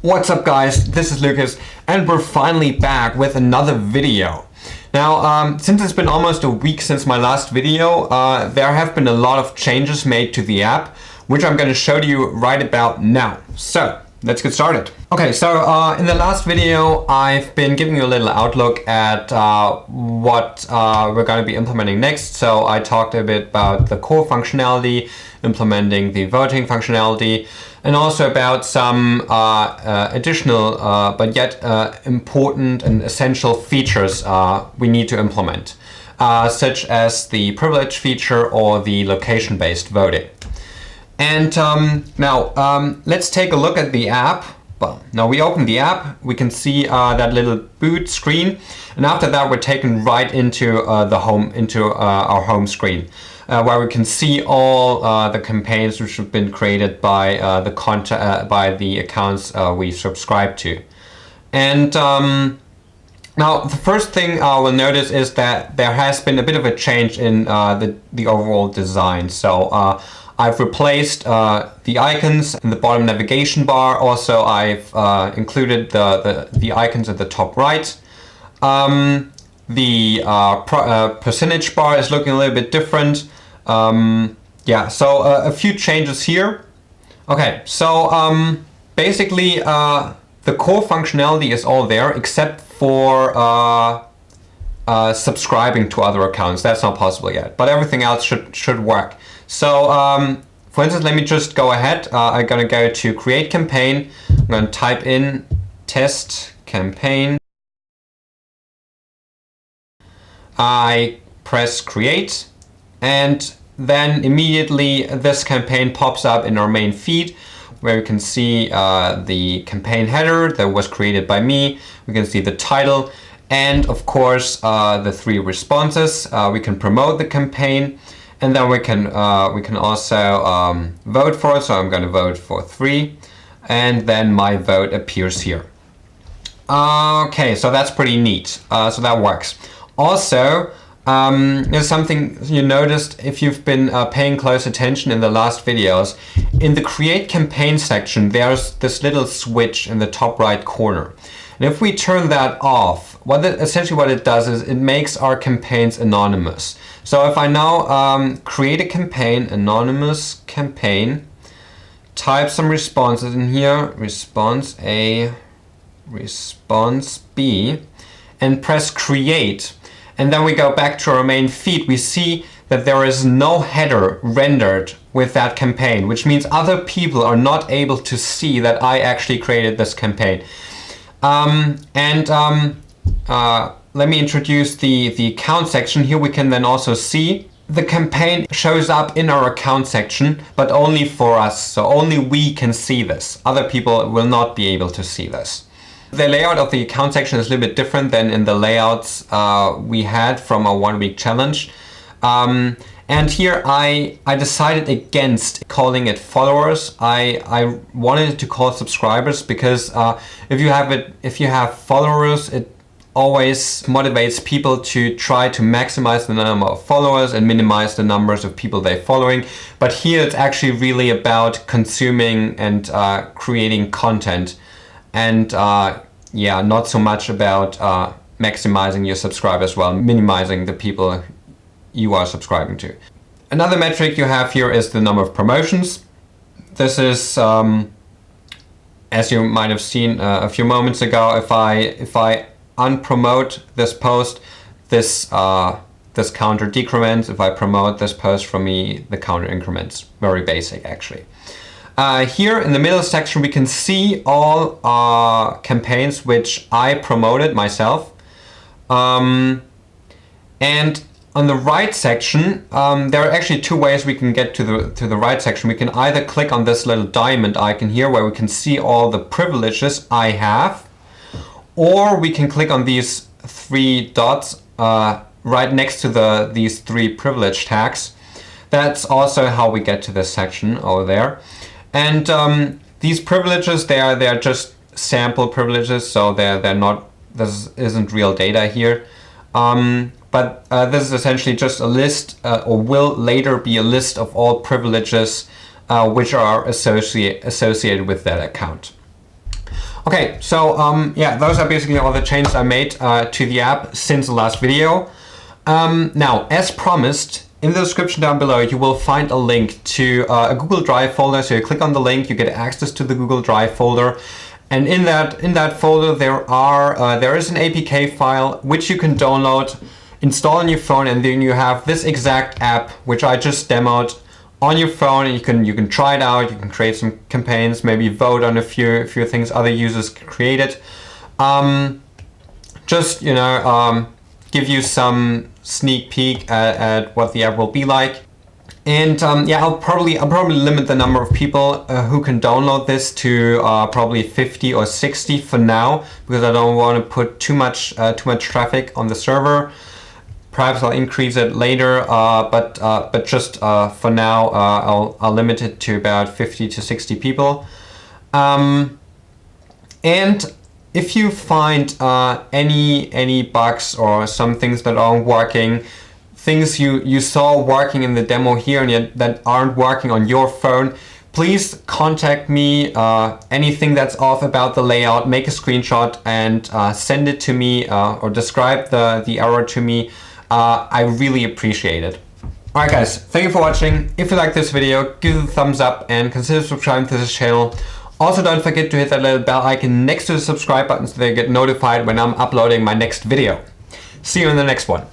What's up guys, this is Lucas and we're finally back with another video. Now, since it's been almost a week since my last video, there have been a lot of changes made to the app, which I'm going to show you right about now. So, let's get started. Okay, so in the last video, I've been giving you a little outlook at what we're going to be implementing next. So I talked a bit about the core functionality, implementing the voting functionality, and also about some additional but yet important and essential features we need to implement, such as the privilege feature or the location-based voting. And now let's take a look at the app. Well, now we open the app, we can see that little boot screen, and after that we're taken right into our home screen, where we can see all the campaigns which have been created by the accounts we subscribe to. And now the first thing we'll notice is that there has been a bit of a change in the overall design. So I've replaced the icons in the bottom navigation bar. Also, I've included the icons at the top right. The percentage bar is looking a little bit different. Yeah, so a few changes here. Okay, so basically the core functionality is all there except for subscribing to other accounts. That's not possible yet, but everything else should work. So for instance, let me just go ahead. I'm gonna go to create campaign. I'm gonna type in test campaign. I press create, and then immediately this campaign pops up in our main feed, where you can see the campaign header that was created by me. We can see the title, and of course the 3 responses. We can promote the campaign, and then we can also vote for it. So I'm going to vote for 3, and then my vote appears here. Okay, so that's pretty neat. So that works. Also, there's something you noticed if you've been paying close attention in the last videos. In the create campaign section, there's this little switch in the top right corner. And if we turn that off, essentially what it does is it makes our campaigns anonymous. So if I now create a campaign, anonymous campaign, type some responses in here, response A, response B, and press create, and then we go back to our main feed, we see that there is no header rendered with that campaign, which means other people are not able to see that I actually created this campaign. Let me introduce the account section. Here we can then also see the campaign shows up in our account section, but only for us. So only we can see this. Other people will not be able to see this. The layout of the account section is a little bit different than in the layouts we had from our 1-week challenge. And here I decided against calling it followers. I wanted it to call subscribers because if you have followers, it always motivates people to try to maximize the number of followers and minimize the numbers of people they're following. But here it's actually really about consuming and creating content, and yeah, not so much about maximizing your subscribers while minimizing the people you are subscribing to. Another metric you have here is the number of promotions. This is, as you might have seen a few moments ago, if I unpromote this post, this counter decrements. If I promote this post from me, the counter increments. Very basic, actually. Here in the middle section, we can see all campaigns which I promoted myself. And on the right section, there are actually 2 ways we can get to the right section. We can either click on this little diamond icon here, where we can see all the privileges I have, or we can click on these 3 dots right next to these 3 privilege tags. That's also how we get to this section over there. And these privileges, they're just sample privileges, so they're not. This isn't real data here. But this is essentially just a list, or will later be a list of all privileges which are associated with that account. Okay, so yeah, those are basically all the changes I made to the app since the last video. Now, as promised, in the description down below, you will find a link to a Google Drive folder. So you click on the link, you get access to the Google Drive folder. And in that folder, there is an APK file which you can download, install on your phone, and then you have this exact app which I just demoed on your phone, and you can try it out. You can create some campaigns, maybe vote on a few things other users created. Just give you some sneak peek at what the app will be like. And yeah, I'll probably limit the number of people who can download this to probably 50 or 60 for now, because I don't want to put too much traffic on the server. Perhaps I'll increase it later, but just for now, I'll limit it to about 50 to 60 people. And if you find any bugs or some things that aren't working, things you saw working in the demo here and yet that aren't working on your phone, please contact me. Anything that's off about the layout, make a screenshot and send it to me or describe the error to me. I really appreciate it. Alright guys, thank you for watching. If you like this video, give it a thumbs up and consider subscribing to this channel. Also, don't forget to hit that little bell icon next to the subscribe button so that you get notified when I'm uploading my next video. See you in the next one.